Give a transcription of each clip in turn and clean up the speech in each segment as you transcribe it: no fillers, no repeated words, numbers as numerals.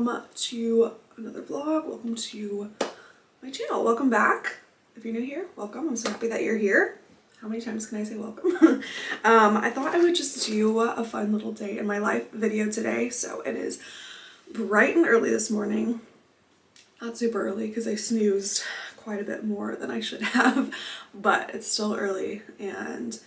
welcome to another vlog. Welcome to my channel. Welcome back. If you're new here, welcome. I'm so happy that you're here. How many times can I say welcome? I thought I would just do a fun little day in my life video today. So it is bright and early this morning. Not super early because I snoozed quite a bit more than I should have, but it's still early. And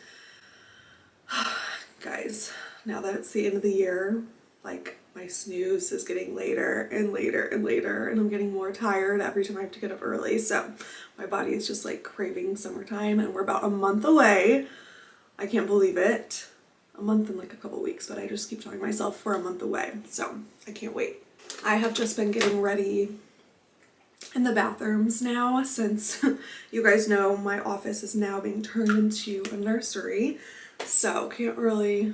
guys, now that it's the end of the year, like my snooze is getting later and later and later, and I'm getting more tired every time I have to get up early. So my body is just like craving summertime, and we're about a month away. I can't believe it. A month and like a couple weeks, but I just keep telling myself we're a month away. So I can't wait. I have just been getting ready in the bathrooms now, since you guys know my office is now being turned into a nursery. So can't really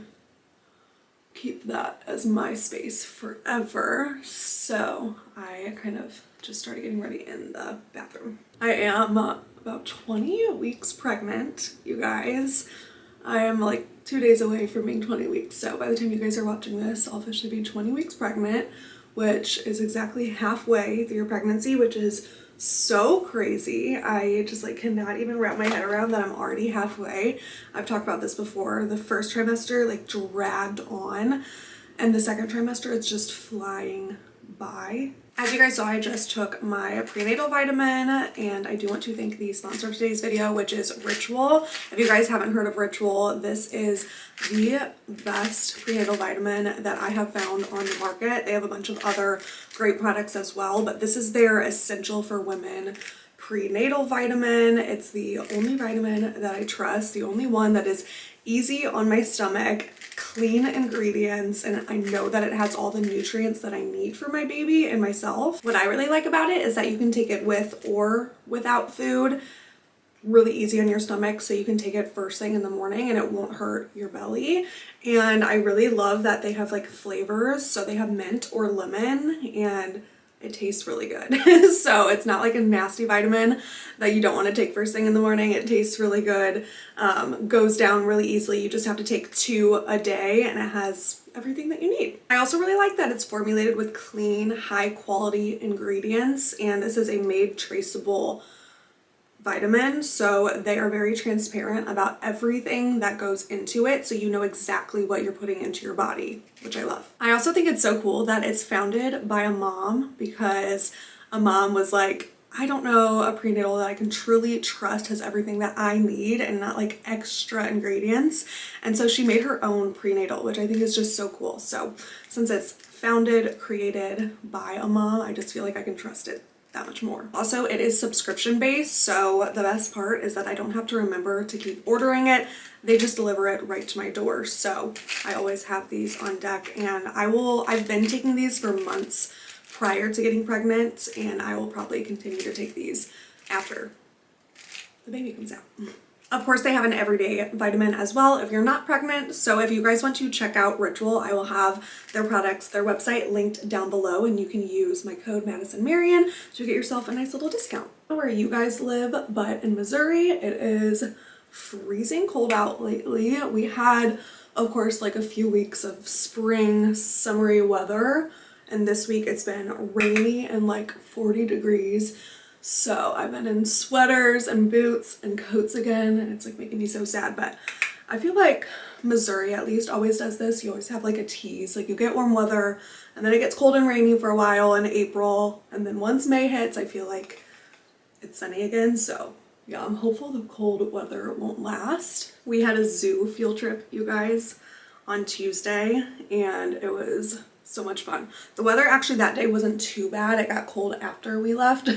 keep that as my space forever. So I kind of just started getting ready in the bathroom. I am about 20 weeks pregnant, you guys. I am like 2 days away from being 20 weeks. So by the time you guys are watching this, I'll officially be 20 weeks pregnant, which is exactly halfway through your pregnancy, which is so crazy. I just like cannot even wrap my head around that I'm already halfway. I've talked about this before. The first trimester like dragged on, and the second trimester it's just flying by. As you guys saw, I just took my prenatal vitamin, and I do want to thank the sponsor of today's video, which is Ritual. If you guys haven't heard of Ritual, this is the best prenatal vitamin that I have found on the market. They have a bunch of other great products as well, but this is their essential for women prenatal vitamin. It's the only vitamin that I trust, the only one that is easy on my stomach, clean ingredients, and I know that it has all the nutrients that I need for my baby and myself. What I really like about it is that you can take it with or without food. Really easy on your stomach, so you can take it first thing in the morning and it won't hurt your belly. And I really love that they have like flavors, so they have mint or lemon, and it tastes really good. So it's not like a nasty vitamin that you don't want to take first thing in the morning. It tastes really good, goes down really easily. You just have to take 2 a day, and it has everything that you need. I also really like that it's formulated with clean, high quality ingredients, and this is a made traceable vitamin, so they are very transparent about everything that goes into it, so you know exactly what you're putting into your body, which I love. I also think it's so cool that it's founded by a mom, because a mom was like, I don't know a prenatal that I can truly trust has everything that I need and not like extra ingredients, and so she made her own prenatal, which I think is just so cool. So since it's founded, created by a mom, I just feel like I can trust it that much more. Also, it is subscription based, so the best part is that I don't have to remember to keep ordering it. They just deliver it right to my door, so I always have these on deck, and I've been taking these for months prior to getting pregnant, and I will probably continue to take these after the baby comes out. Of course, they have an everyday vitamin as well if you're not pregnant. So if you guys want to check out Ritual, I will have their products, their website linked down below, and you can use my code Madison Marion to get yourself a nice little discount. Where you guys live, but in Missouri, it is freezing cold out lately. We had, of course, like a few weeks of spring, summery weather, and this week it's been rainy and like 40 degrees. So I've been in sweaters and boots and coats again, and it's like making me so sad. But I feel like Missouri at least always does this. You always have like a tease, like you get warm weather and then it gets cold and rainy for a while in April, and then once May hits, I feel like it's sunny again. So yeah, I'm hopeful the cold weather won't last. We had a zoo field trip, you guys, on Tuesday, and it was so much fun. The weather actually that day wasn't too bad. It got cold after we left,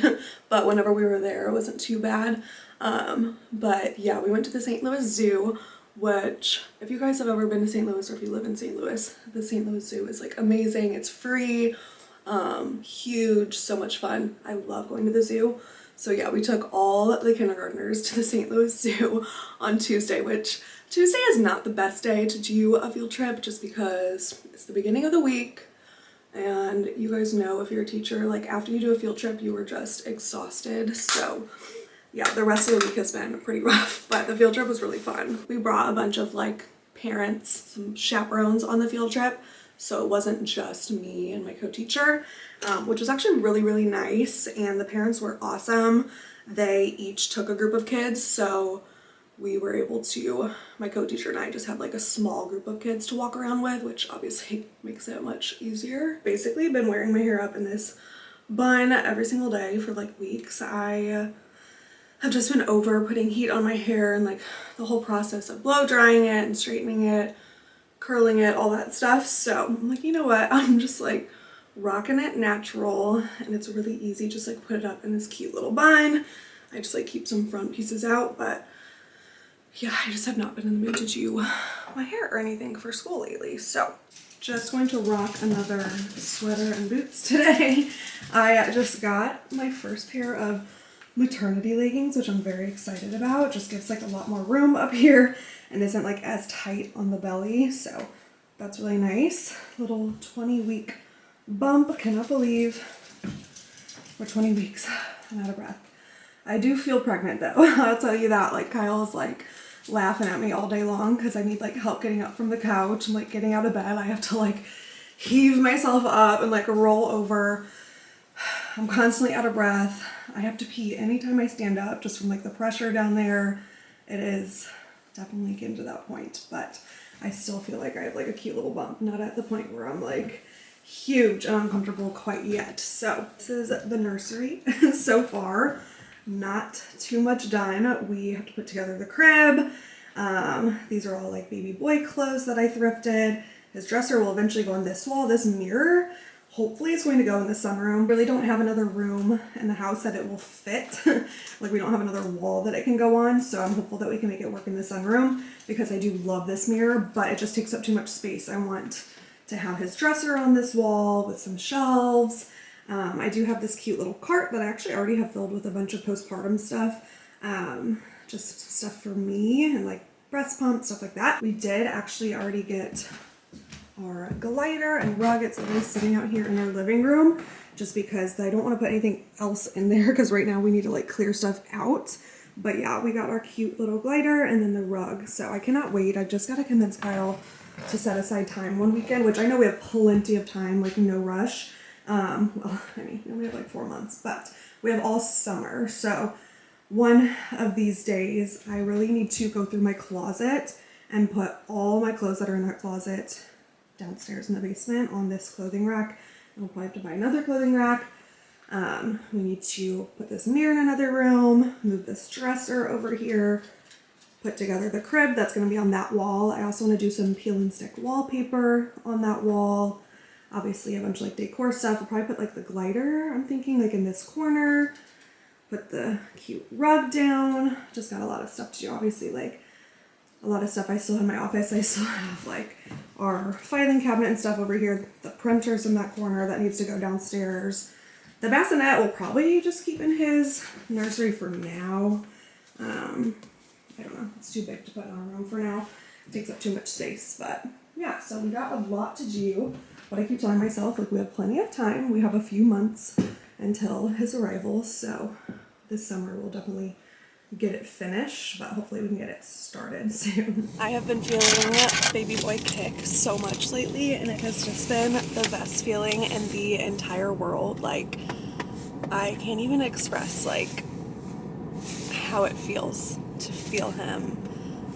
but whenever we were there, it wasn't too bad. But yeah, we went to the St. Louis Zoo, which if you guys have ever been to St. Louis, or if you live in St. Louis, the St. Louis Zoo is like amazing. It's free, huge, so much fun. I love going to the zoo. So yeah, we took all the kindergartners to the St. Louis Zoo on Tuesday, which Tuesday is not the best day to do a field trip just because it's the beginning of the week, and you guys know if you're a teacher, like after you do a field trip, you are just exhausted. So yeah, the rest of the week has been pretty rough, but the field trip was really fun. We brought a bunch of like parents, some chaperones on the field trip. So it wasn't just me and my co-teacher, which was actually really, really nice. And the parents were awesome. They each took a group of kids. So we were able to, my co-teacher and I just had like a small group of kids to walk around with, which obviously makes it much easier. Basically, been wearing my hair up in this bun every single day for like weeks. I have just been over putting heat on my hair and like the whole process of blow drying it and straightening it, curling it, all that stuff. So I'm like, you know what? I'm just like rocking it natural, and it's really easy. Just like put it up in this cute little bun. I just like keep some front pieces out, but yeah, I just have not been in the mood to do my hair or anything for school lately. So just going to rock another sweater and boots today. I just got my first pair of maternity leggings, which I'm very excited about. Just gives like a lot more room up here and isn't like as tight on the belly. So that's really nice. Little 20-week bump. Cannot believe we're 20 weeks. I'm out of breath. I do feel pregnant though. I'll tell you that. Like Kyle is like laughing at me all day long because I need like help getting up from the couch and like getting out of bed. I have to like heave myself up and like roll over. I'm constantly out of breath. I have to pee anytime I stand up just from like the pressure down there. It is definitely getting to that point, but I still feel like I have like a cute little bump. Not at the point where I'm like huge and uncomfortable quite yet. So this is the nursery so far. Not too much done. We have to put together the crib. These are all like baby boy clothes that I thrifted. His dresser will eventually go on this wall. This mirror, hopefully it's going to go in the sunroom. Really don't have another room in the house that it will fit. Like we don't have another wall that it can go on. So I'm hopeful that we can make it work in the sunroom because I do love this mirror, but it just takes up too much space. I want to have his dresser on this wall with some shelves. I do have this cute little cart that I actually already have filled with a bunch of postpartum stuff. Just stuff for me and like breast pump, stuff like that. We did actually already get our glider and rug. It's literally sitting out here in our living room just because I don't want to put anything else in there because right now we need to like clear stuff out. But yeah, we got our cute little glider and then the rug. So I cannot wait. I just got to convince Kyle to set aside time one weekend, which I know we have plenty of time, like no rush. Well, I mean, we have like 4 months, but we have all summer. So one of these days, I really need to go through my closet and put all my clothes that are in that closet downstairs in the basement on this clothing rack. And we'll probably have to buy another clothing rack. We need to put this mirror in another room, move this dresser over here, put together the crib that's going to be on that wall. I also want to do some peel and stick wallpaper on that wall. Obviously a bunch of like decor stuff. I'll probably put like the glider, I'm thinking like in this corner, put the cute rug down. Just got a lot of stuff to do. Obviously like a lot of stuff I still have in my office. I still have like our filing cabinet and stuff over here. The printer's in that corner that needs to go downstairs. The bassinet will probably just keep in his nursery for now. I don't know, it's too big to put in our room for now. It takes up too much space, but yeah, so we got a lot to do. But I keep telling myself, like, we have plenty of time. We have a few months until his arrival, so this summer we'll definitely get it finished, but hopefully we can get it started soon. I have been feeling baby boy kick so much lately, and it has just been the best feeling in the entire world. Like, I can't even express, like, how it feels to feel him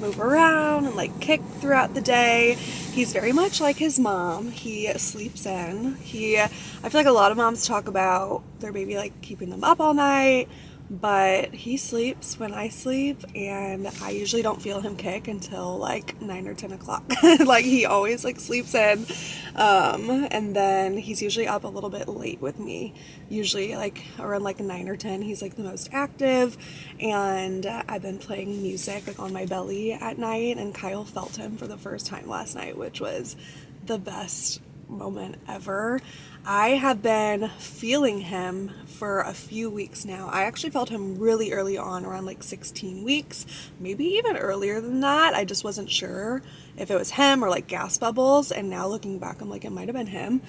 move around and like kick throughout the day. He's very much like his mom. He sleeps in. I feel like a lot of moms talk about their baby like keeping them up all night, but he sleeps when I sleep, and I usually don't feel him kick until like 9 or 10 o'clock. Like he always like sleeps in, and then he's usually up a little bit late with me. Usually like around like 9 or 10 he's like the most active, and I've been playing music like on my belly at night, and Kyle felt him for the first time last night, which was the best moment ever. I have been feeling him for a few weeks now. I actually felt him really early on, around like 16 weeks, maybe even earlier than that. I just wasn't sure if it was him or like gas bubbles, and now looking back I'm like, it might have been him.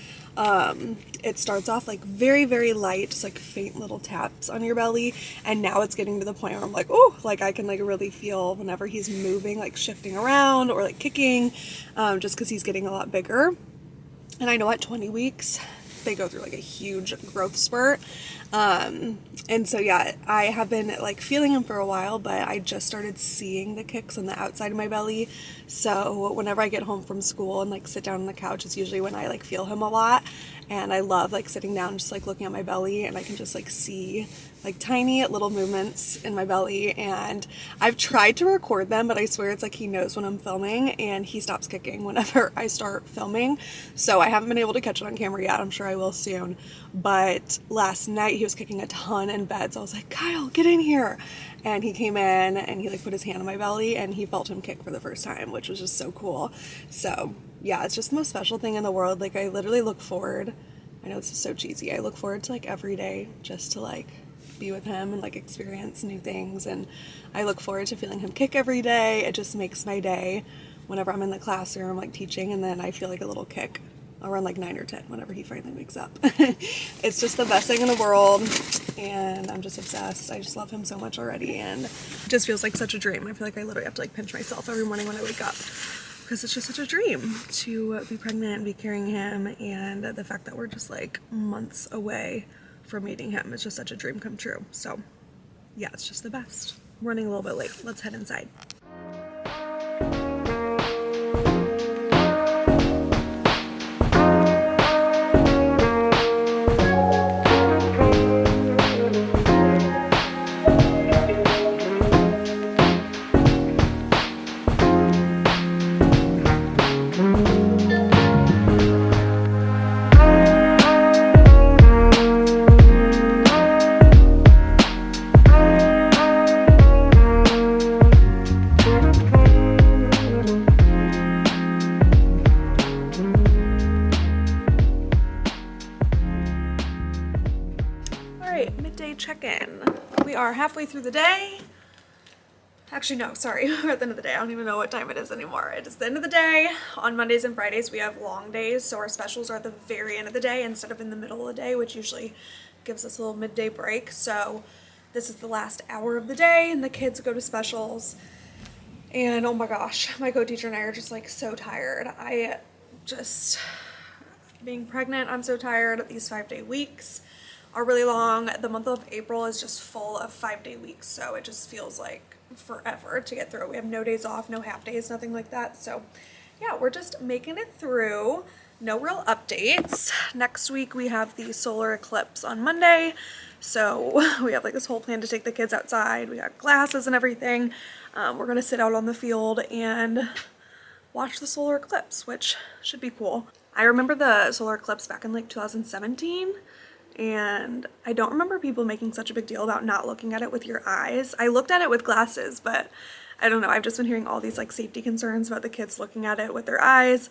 It starts off like very, very light, just like faint little taps on your belly, and now it's getting to the point where I'm like, oh, like I can like really feel whenever he's moving, like shifting around or like kicking, just because he's getting a lot bigger. And I know at 20 weeks, they go through like a huge growth spurt. And so yeah, I have been like feeling him for a while, but I just started seeing the kicks on the outside of my belly. So whenever I get home from school and like sit down on the couch, it's usually when I like feel him a lot. And I love like sitting down, just like looking at my belly, and I can just like see like tiny little movements in my belly. And I've tried to record them, but I swear it's like he knows when I'm filming and he stops kicking whenever I start filming. So I haven't been able to catch it on camera yet. I'm sure I will soon. But last night he was kicking a ton in bed. So I was like, Kyle, get in here. And he came in and he like put his hand on my belly and he felt him kick for the first time, which was just so cool. So yeah, it's just the most special thing in the world. Like I literally look forward, I know this is so cheesy, I look forward to like every day just to like be with him and like experience new things. And I look forward to feeling him kick every day. It just makes my day whenever I'm in the classroom like teaching, and then I feel like a little kick around like 9 or 10 whenever he finally wakes up. It's just the best thing in the world, and I'm just obsessed. I just love him so much already, and it just feels like such a dream. I feel like I literally have to like pinch myself every morning when I wake up, because it's just such a dream to be pregnant and be carrying him, and the fact that we're just like months away from meeting him is just such a dream come true. So yeah, it's just the best. I'm running a little bit late. Let's head inside. Midday check-in. We are halfway through the day. Actually, no, sorry, we're at the end of the day. I don't even know what time it is anymore. It is the end of the day. On Mondays and Fridays, we have long days, so our specials are at the very end of the day instead of in the middle of the day, which usually gives us a little midday break. So this is the last hour of the day, and the kids go to specials. And oh my gosh, my co-teacher and I are just like so tired. Being pregnant, I'm so tired. These 5-day weeks are really long. The month of April is just full of 5-day weeks, so it just feels like forever to get through. We have no days off, no half days, nothing like that. So yeah, we're just making it through. No real updates. Next week we have the solar eclipse on Monday, so we have like this whole plan to take the kids outside. We got glasses and everything. We're gonna sit out on the field and watch the solar eclipse, which should be cool. I remember the solar eclipse back in like 2017, and I don't remember people making such a big deal about not looking at it with your eyes. I looked at it with glasses, but I don't know, I've just been hearing all these like safety concerns about the kids looking at it with their eyes,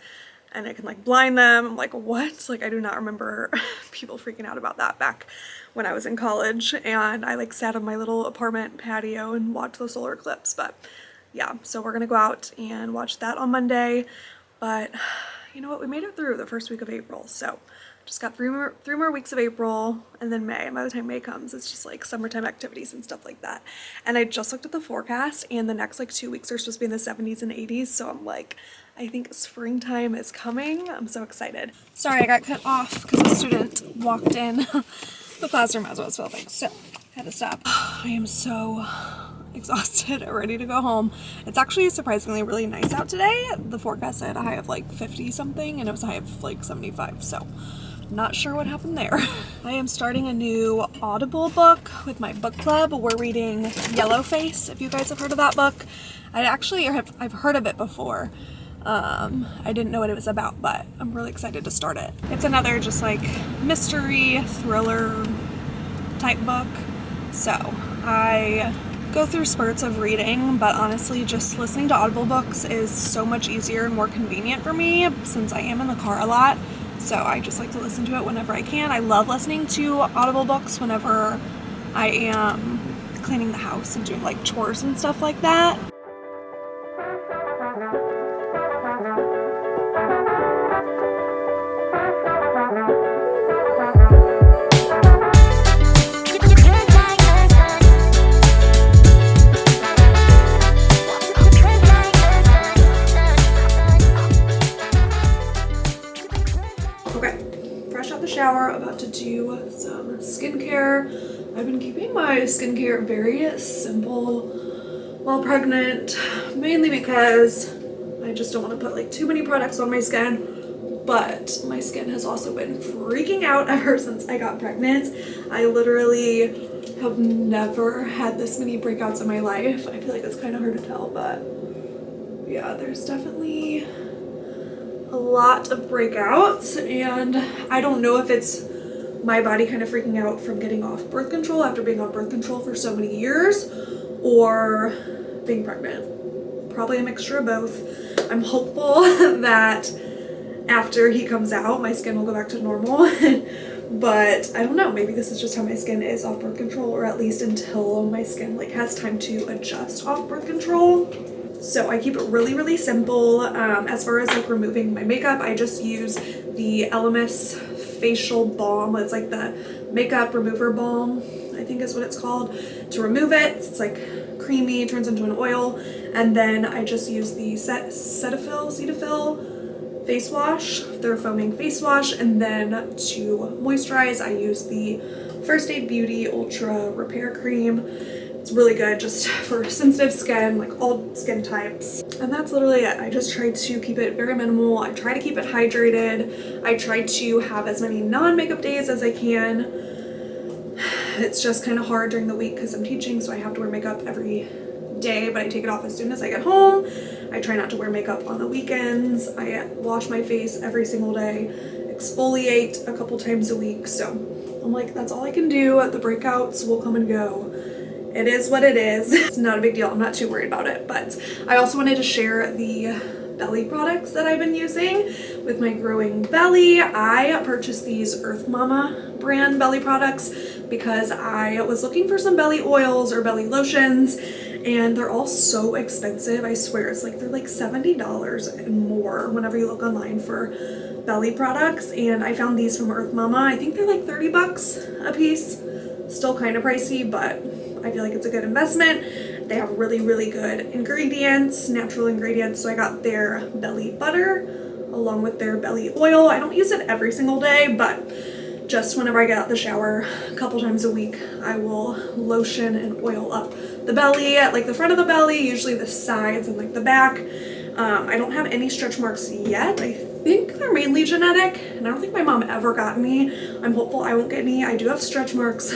and it can like blind them. I'm like, what? Like, I do not remember people freaking out about that back when I was in college, and I like sat on my little apartment patio and watched the solar eclipse. But yeah, so we're gonna go out and watch that on Monday. But you know what, we made it through the first week of April, so just got three more weeks of April and then May, and by the time May comes, it's just like summertime activities and stuff like that. And I just looked at the forecast, and the next like 2 weeks are supposed to be in the 70s and 80s, so I'm like, I think springtime is coming. I'm so excited. Sorry, I got cut off because a student walked in the classroom as I was filming, so I had to stop. I am so exhausted, ready to go home. It's actually surprisingly really nice out today. The forecast said a high of like 50 something, and it was a high of like 75, so not sure what happened there. I am starting a new Audible book with my book club. We're reading Yellowface, if you guys have heard of that book. I've heard of it before. I didn't know what it was about, but I'm really excited to start it. It's another just like mystery thriller type book. So I go through spurts of reading, but honestly just listening to Audible books is so much easier and more convenient for me since I am in the car a lot. So I just like to listen to it whenever I can. I love listening to Audible books whenever I am cleaning the house and doing like chores and stuff like that. shower, about to do some skincare. I've been keeping my skincare very simple while pregnant, mainly because I just don't want to put like too many products on my skin. But my skin has also been freaking out ever since I got pregnant. I literally have never had this many breakouts in my life. I feel like it's kind of hard to tell, but yeah, there's definitely a lot of breakouts, and I don't know if it's my body kind of freaking out from getting off birth control after being on birth control for so many years, or being pregnant. Probably a mixture of both. I'm hopeful that after he comes out, my skin will go back to normal. But I don't know, maybe this is just how my skin is off birth control, or at least until my skin like has time to adjust off birth control. So I keep it really, really simple. As far as like removing my makeup, I just use the Elemis facial balm. It's like the makeup remover balm, I think is what it's called, to remove it. It's like creamy, turns into an oil. And then I just use the Cetaphil face wash, their foaming face wash. And then to moisturize, I use the First Aid Beauty Ultra Repair Cream. It's really good just for sensitive skin, like all skin types. And that's literally it. I just try to keep it very minimal. I try to keep it hydrated. I try to have as many non-makeup days as I can. It's just kind of hard during the week because I'm teaching, so I have to wear makeup every day, but I take it off as soon as I get home. I try not to wear makeup on the weekends. I wash my face every single day, exfoliate a couple times a week. So I'm like, that's all I can do. The breakouts will come and go. It is what it is. It's not a big deal. I'm not too worried about it. But I also wanted to share the belly products that I've been using with my growing belly. I purchased these Earth Mama brand belly products because I was looking for some belly oils or belly lotions, and they're all so expensive. I swear, it's like they're like $70 and more whenever you look online for belly products. And I found these from Earth Mama. I think they're like 30 bucks a piece. Still kind of pricey, but I feel like it's a good investment. They have really, really good ingredients, natural ingredients. So I got their belly butter along with their belly oil. I don't use it every single day, but just whenever I get out the shower a couple times a week, I will lotion and oil up the belly, like the front of the belly, usually the sides and like the back. I don't have any stretch marks yet. I think they're mainly genetic, and I don't think my mom ever got any. I'm hopeful I won't get any. I do have stretch marks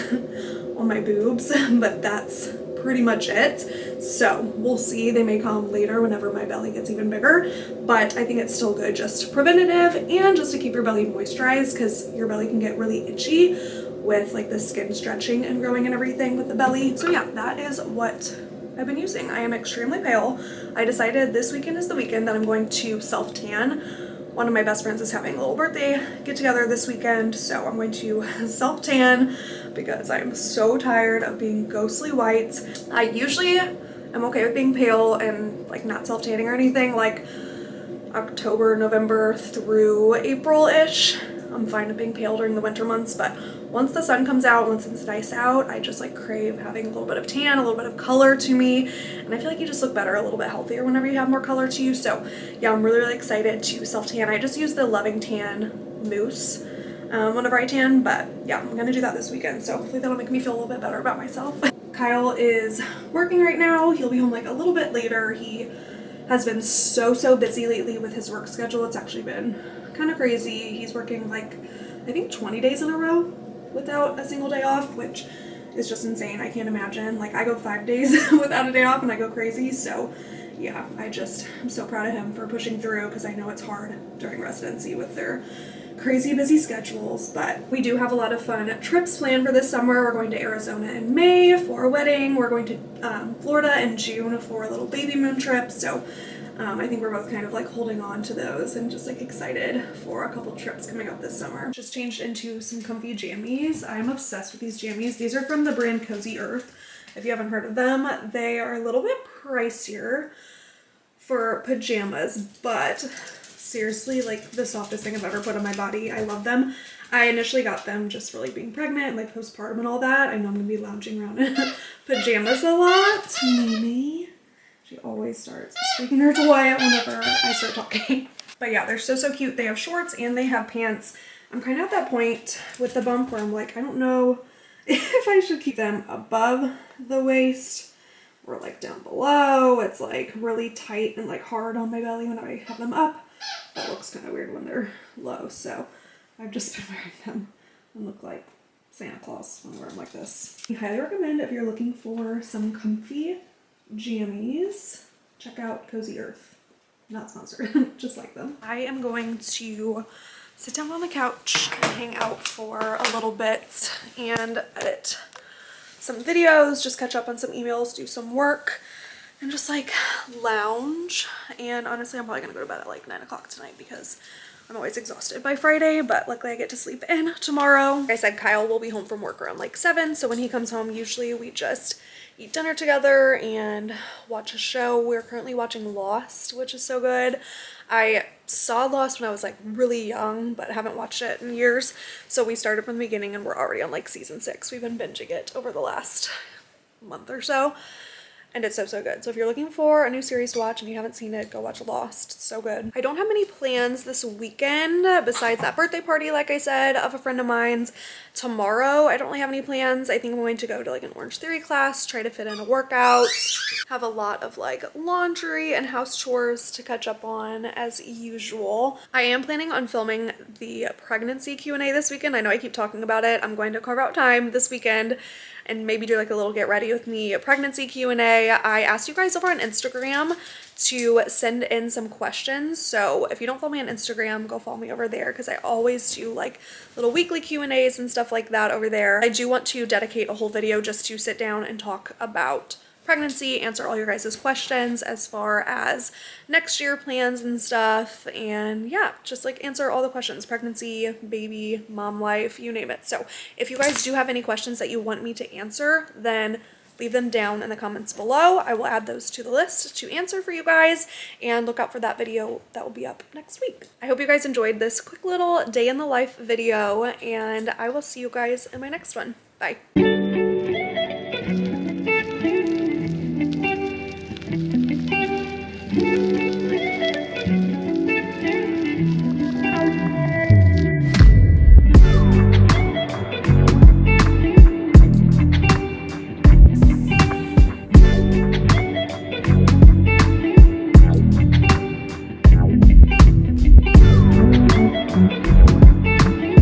on my boobs, but that's pretty much it. So we'll see. They may come later whenever my belly gets even bigger, but I think it's still good, just preventative and just to keep your belly moisturized, because your belly can get really itchy with like the skin stretching and growing and everything with the belly. So yeah, that is what I've been using. I am extremely pale. I decided this weekend is the weekend that I'm going to self-tan. One of my best friends is having a little birthday get together this weekend, so I'm going to self-tan because I'm so tired of being ghostly white. I usually am okay with being pale and like not self-tanning or anything, like October, November through April-ish. I'm fine with being pale during the winter months, but once the sun comes out, once it's nice out, I just like crave having a little bit of tan, a little bit of color to me, and I feel like you just look better, a little bit healthier whenever you have more color to you. So yeah, I'm really, really excited to self-tan. I just use the Loving Tan mousse whenever I tan, but yeah, I'm gonna do that this weekend, so hopefully that'll make me feel a little bit better about myself. Kyle is working right now. He'll be home like a little bit later. He has been so busy lately with his work schedule. It's actually been kind of crazy. He's working like I think 20 days in a row without a single day off, which is just insane. I can't imagine. Like I go 5 days without a day off and I go crazy. So yeah, I'm so proud of him for pushing through, because I know it's hard during residency with their crazy busy schedules. But we do have a lot of fun trips planned for this summer. We're going to Arizona in May for a wedding. We're going to Florida in June for a little baby moon trip. So I think we're both kind of like holding on to those and just like excited for a couple trips coming up this summer. Just changed into some comfy jammies. I'm obsessed with these jammies. These are from the brand Cozy Earth. If you haven't heard of them, they are a little bit pricier for pajamas, but seriously, like the softest thing I've ever put on my body. I love them. I initially got them just for like being pregnant and like postpartum and all that. I know I'm gonna be lounging around in pajamas a lot. Mimi, she always starts squeaking her toy whenever I start talking. But yeah, they're so cute. They have shorts and they have pants. I'm kind of at that point with the bump where I'm like, I don't know if I should keep them above the waist or like down below. It's like really tight and like hard on my belly when I have them up. That looks kind of weird when they're low, so I've just been wearing them and look like Santa Claus when I wear them like this. I highly recommend if you're looking for some comfy jammies, check out Cozy Earth. Not sponsored, just like them. I am going to sit down on the couch and hang out for a little bit and edit some videos, just catch up on some emails, do some work, and just like lounge. And honestly, I'm probably gonna go to bed at like 9 o'clock tonight because I'm always exhausted by Friday, but luckily I get to sleep in tomorrow. Like I said, Kyle will be home from work around like 7, so when he comes home, usually we just eat dinner together and watch a show. We're currently watching Lost, which is so good. I saw Lost when I was like really young, but haven't watched it in years. So we started from the beginning and we're already on like season 6. We've been binging it over the last month or so. And it's so good. So if you're looking for a new series to watch and you haven't seen it, go watch Lost. It's so good. I don't have many plans this weekend besides that birthday party, like I said, of a friend of mine's. Tomorrow, I don't really have any plans. I think I'm going to go to like an Orange Theory class, try to fit in a workout, have a lot of like laundry and house chores to catch up on as usual. I am planning on filming the pregnancy Q&A this weekend. I know I keep talking about it. I'm going to carve out time this weekend and maybe do like a little get ready with me pregnancy Q&A. I asked you guys over on Instagram to send in some questions. So if you don't follow me on Instagram, go follow me over there because I always do like little weekly Q&As and stuff like that over there. I do want to dedicate a whole video just to sit down and talk about pregnancy, answer all your guys' questions as far as next year plans and stuff, and yeah, just like answer all the questions, pregnancy, baby, mom life, you name it. So if you guys do have any questions that you want me to answer, then leave them down in the comments below. I will add those to the list to answer for you guys, and look out for that video that will be up next week. I hope you guys enjoyed this quick little day in the life video, and I will see you guys in my next one. Bye.